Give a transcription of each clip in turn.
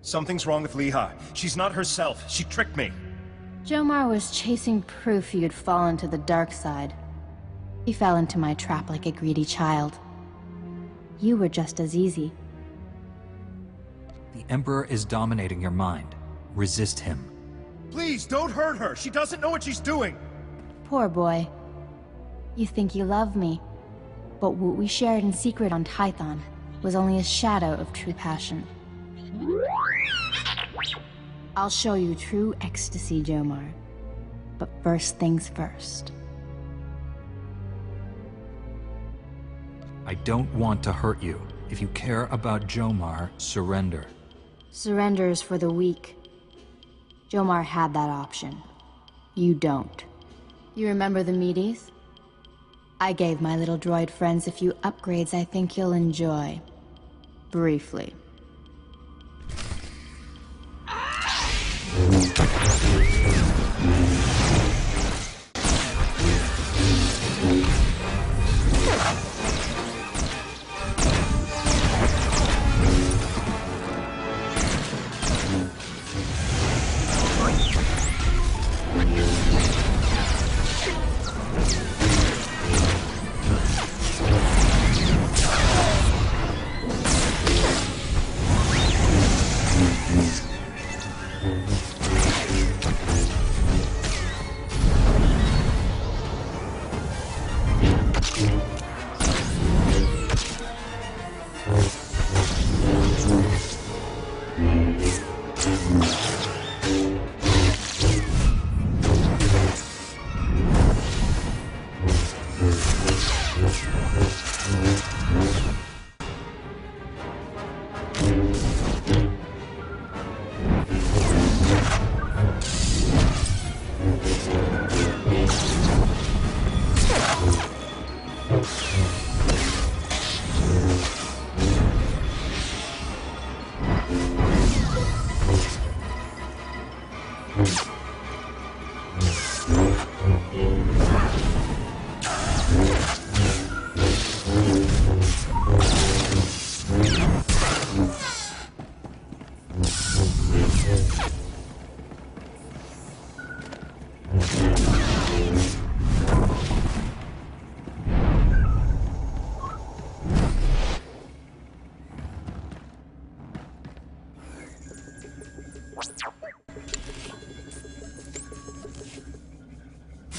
Something's wrong with Liha. She's not herself. She tricked me. Jomar was chasing proof you'd fallen to the dark side. He fell into my trap like a greedy child. You were just as easy. The Emperor is dominating your mind. Resist him. Please, don't hurt her. She doesn't know what she's doing. Poor boy. You think you love me, but what we shared in secret on Tython was only a shadow of true passion. I'll show you true ecstasy, Jomar. But first things first. I don't want to hurt you. If you care about Jomar, surrender. Surrender is for the weak. Jomar had that option. You don't. You remember the meaties? I gave my little droid friends a few upgrades I think you'll enjoy. Briefly.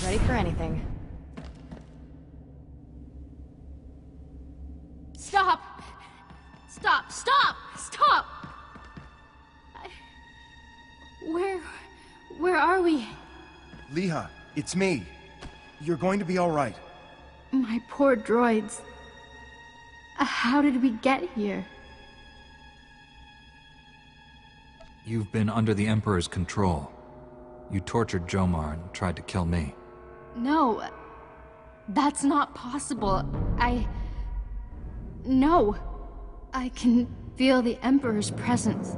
Ready for anything. Stop! Stop! Stop! Stop! Where are we? Liha, it's me. You're going to be all right. My poor droids. How did we get here? You've been under the Emperor's control. You tortured Jomar and tried to kill me. No. That's not possible. No. I can feel the Emperor's presence.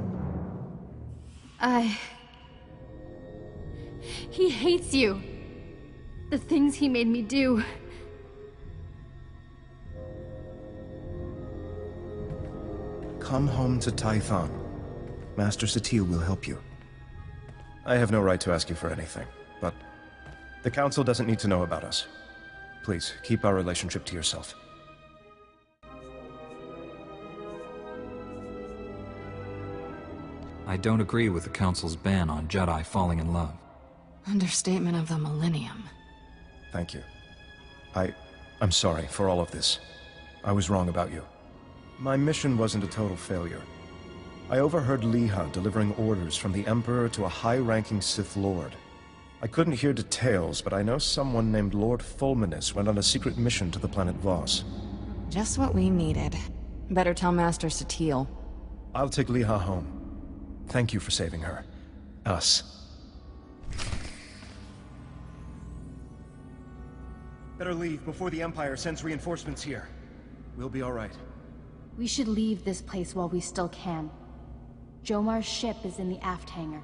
He hates you. The things he made me do. Come home to Tython. Master Satil will help you. I have no right to ask you for anything, but the Council doesn't need to know about us. Please, keep our relationship to yourself. I don't agree with the Council's ban on Jedi falling in love. Understatement of the millennium. Thank you. I'm sorry for all of this. I was wrong about you. My mission wasn't a total failure. I overheard Liha delivering orders from the Emperor to a high-ranking Sith Lord. I couldn't hear details, but I know someone named Lord Fulminus went on a secret mission to the planet Voss. Just what we needed. Better tell Master Satil. I'll take Liha home. Thank you for saving her. Us. Better leave before the Empire sends reinforcements here. We'll be all right. We should leave this place while we still can. Jomar's ship is in the aft hangar.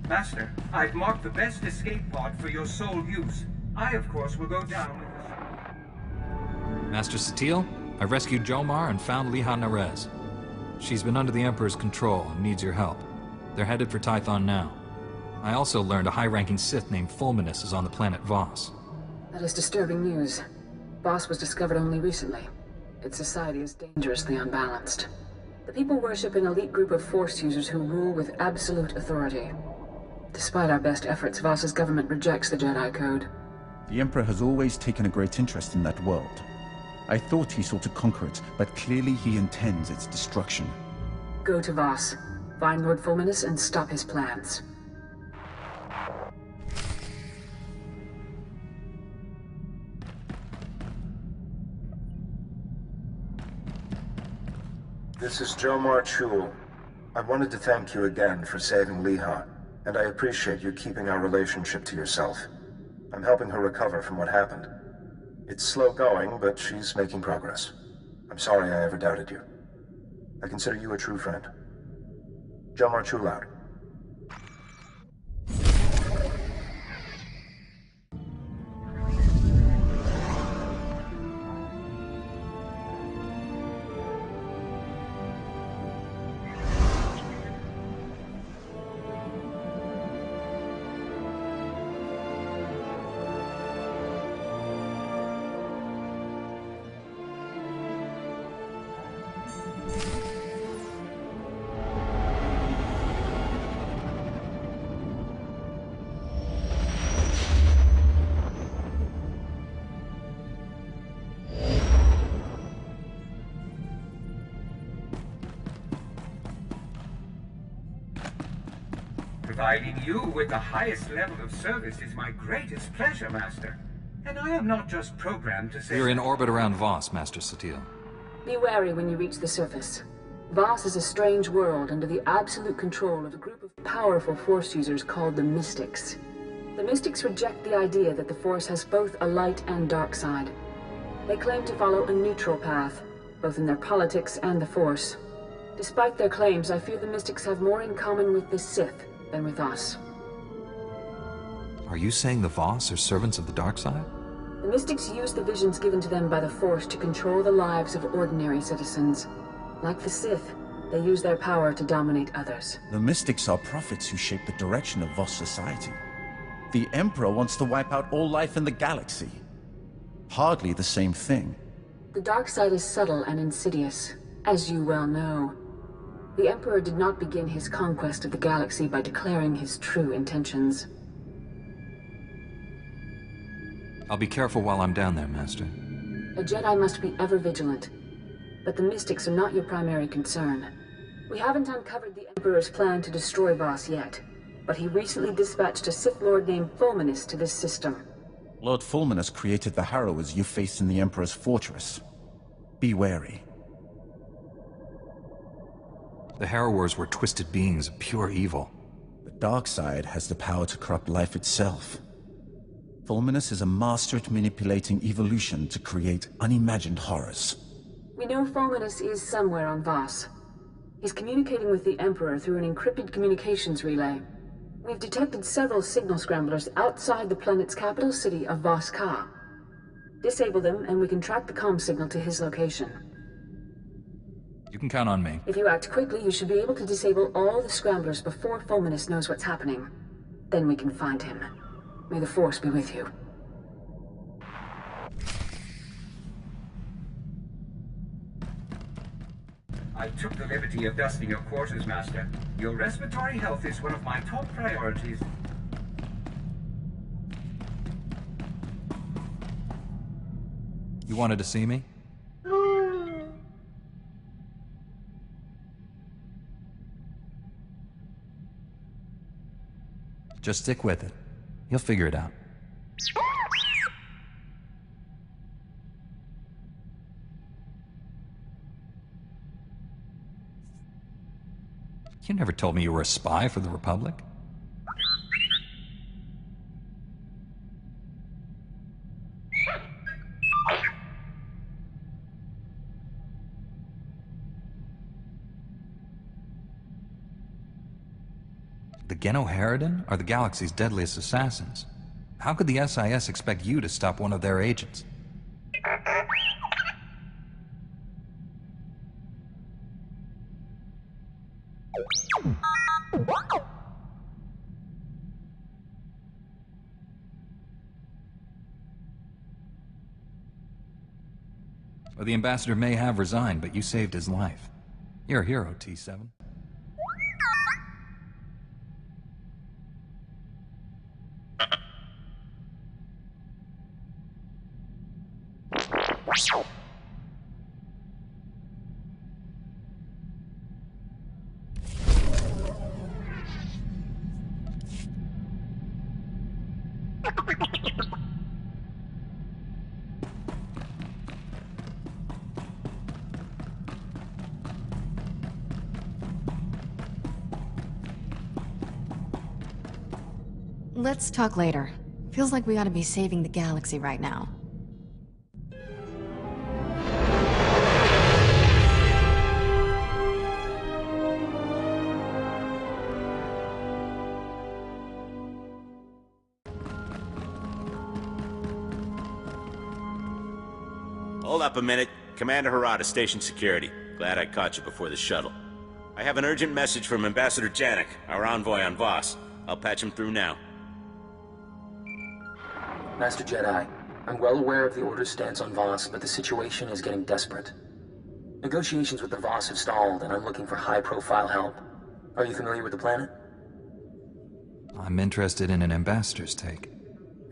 Master, I've marked the best escape pod for your sole use. I, of course, will go down with the... Master Satil, I rescued Jomar and found Liha Nerez. She's been under the Emperor's control and needs your help. They're headed for Tython now. I also learned a high-ranking Sith named Fulminus is on the planet Voss. That is disturbing news. Voss was discovered only recently. Its society is dangerously unbalanced. The people worship an elite group of Force users who rule with absolute authority. Despite our best efforts, Voss's government rejects the Jedi Code. The Emperor has always taken a great interest in that world. I thought he sought to conquer it, but clearly he intends its destruction. Go to Voss, find Lord Fulminus, and stop his plans. This is Jomar Chul. I wanted to thank you again for saving Liha, and I appreciate you keeping our relationship to yourself. I'm helping her recover from what happened. It's slow going, but she's making progress. I'm sorry I ever doubted you. I consider you a true friend. Jomar Chul out. Providing you with the highest level of service is my greatest pleasure, Master. And I am not just programmed to say... We're in orbit around Voss, Master Satil. Be wary when you reach the surface. Voss is a strange world under the absolute control of a group of powerful Force users called the Mystics. The Mystics reject the idea that the Force has both a light and dark side. They claim to follow a neutral path, both in their politics and the Force. Despite their claims, I fear the Mystics have more in common with the Sith than with us. Are you saying the Voss are servants of the dark side? The Mystics use the visions given to them by the Force to control the lives of ordinary citizens. Like the Sith, they use their power to dominate others. The Mystics are prophets who shape the direction of Voss society. The Emperor wants to wipe out all life in the galaxy. Hardly the same thing. The dark side is subtle and insidious, as you well know. The Emperor did not begin his conquest of the galaxy by declaring his true intentions. I'll be careful while I'm down there, Master. A Jedi must be ever vigilant, but the Mystics are not your primary concern. We haven't uncovered the Emperor's plan to destroy Voss yet, but he recently dispatched a Sith Lord named Fulminus to this system. Lord Fulminus created the Harrowers you faced in the Emperor's fortress. Be wary. The Harrowers were twisted beings of pure evil. The dark side has the power to corrupt life itself. Fulminus is a master at manipulating evolution to create unimagined horrors. We know Fulminus is somewhere on Voss. He's communicating with the Emperor through an encrypted communications relay. We've detected several signal scramblers outside the planet's capital city of Voss Ka. Disable them, and we can track the comm signal to his location. You can count on me. If you act quickly, you should be able to disable all the scramblers before Fulminus knows what's happening. Then we can find him. May the Force be with you. I took the liberty of dusting your quarters, Master. Your respiratory health is one of my top priorities. You wanted to see me? Just stick with it. You'll figure it out. You never told me you were a spy for the Republic. The Genoharadin are the galaxy's deadliest assassins. How could the SIS expect you to stop one of their agents? Well, the ambassador may have resigned, but you saved his life. You're a hero, T7. Let's talk later. Feels like we ought to be saving the galaxy right now. Hold up a minute. Commander Harada, Station Security. Glad I caught you before the shuttle. I have an urgent message from Ambassador Janek, our envoy on Voss. I'll patch him through now. Master Jedi, I'm well aware of the Order's stance on Voss, but the situation is getting desperate. Negotiations with the Voss have stalled, and I'm looking for high-profile help. Are you familiar with the planet? I'm interested in an ambassador's take.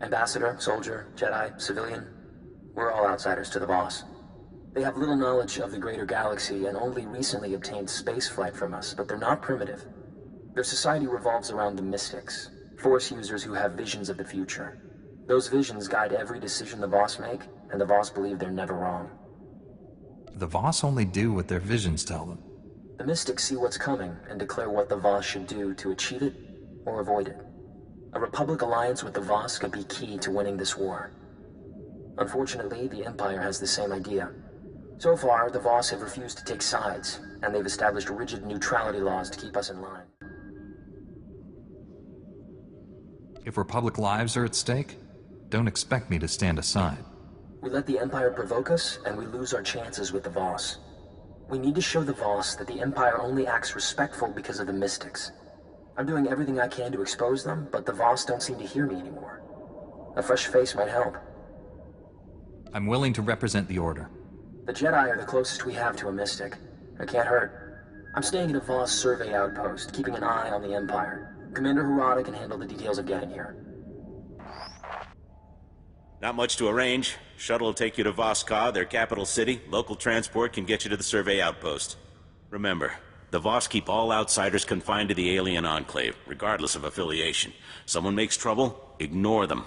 Ambassador, soldier, Jedi, civilian, we're all outsiders to the Voss. They have little knowledge of the greater galaxy and only recently obtained spaceflight from us, but they're not primitive. Their society revolves around the Mystics, Force users who have visions of the future. Those visions guide every decision the Voss make, and the Voss believe they're never wrong. The Voss only do what their visions tell them. The Mystics see what's coming and declare what the Voss should do to achieve it or avoid it. A Republic alliance with the Voss could be key to winning this war. Unfortunately, the Empire has the same idea. So far, the Voss have refused to take sides, and they've established rigid neutrality laws to keep us in line. If Republic lives are at stake, don't expect me to stand aside. We let the Empire provoke us, and we lose our chances with the Voss. We need to show the Voss that the Empire only acts respectful because of the Mystics. I'm doing everything I can to expose them, but the Voss don't seem to hear me anymore. A fresh face might help. I'm willing to represent the Order. The Jedi are the closest we have to a Mystic. It can't hurt. I'm staying at a Voss survey outpost, keeping an eye on the Empire. Commander Harada can handle the details of getting here. Not much to arrange. Shuttle will take you to Voss-Ka, their capital city. Local transport can get you to the survey outpost. Remember, the Voss keep all outsiders confined to the alien enclave, regardless of affiliation. Someone makes trouble, ignore them.